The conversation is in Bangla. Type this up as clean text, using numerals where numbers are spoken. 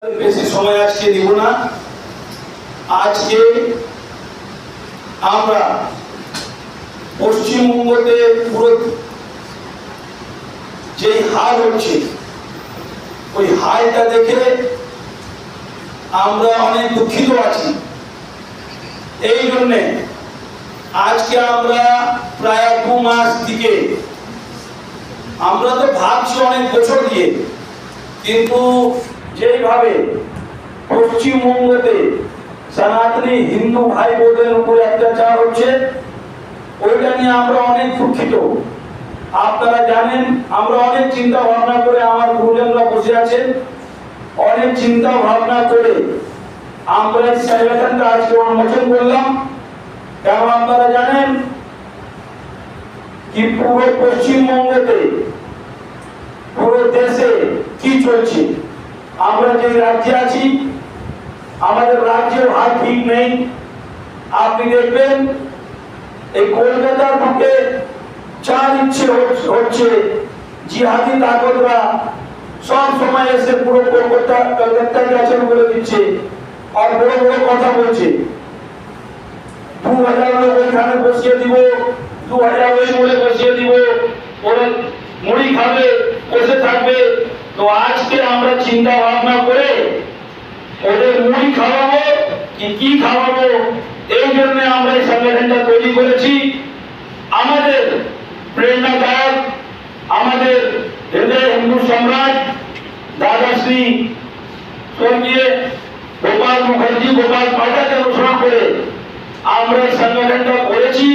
বেশি সময় আজকে দিব না। আজকে আমরা পশ্চিমবঙ্গতে পুরো যে হাল হচ্ছে ওই হালটা দেখে আমরা অনেক দুঃখিত আছি। এই জন্যে আজকে আমরা প্রায় 2 মাস থেকে আমরা তো ভাবছি অনেক বছর দিয়ে, কিন্তু যেভাবে পশ্চিমবঙ্গতে সনাতনী হিন্দু ভাই বোনদের উপরে অত্যাচার হচ্ছে ওইটা নিয়ে আমরা অনেক দুঃখিত। আপনারা জানেন আমরা অনেক চিন্তা ভাবনা করে, আমার গুরুজনরা বসে আছেন, অনেক চিন্তা ভাবনা করে আমরা এই সংগঠনটা আজকে উন্মোচন করলাম। কারণ আপনারা জানেন কি পুরো পশ্চিমবঙ্গতে, পুরো দেশে কি চলছে। আমরা যে রাজ্যে আছি আমাদের রাজ্যের হাল ঠিক নেই। আপনি দেখবেন এই কলকাতার বুকে চার ইচ্ছে হচ্ছে জিহাদি তাকতরা সব সময় এসে পুরো কলকাতাকে আচরণ করে দিচ্ছে আর বড় বড় কথা বলছে। 2000 লোক ওইখানে বসিয়ে দিব, 2000 ওই মোড়ে বসিয়ে দিব, ওরা মুড়ি খাবে, বসে থাকবে। তো আজকে আমরা চিন্তা ভাবনা করে ওদের মুড়ি খাওয়াবো কি খাওয়াবো, এই জন্য আমরা এই সংগঠনটা তৈরি করেছি। আমাদের প্রেরণাদায়ক, আমাদের হিন্দু সম্রাট দাদা শ্রী স্বর্গীয় গোপাল মুখার্জি, গোপাল পাঠাকে অনুসরণ করে আমরা এই সংগঠনটা করেছি।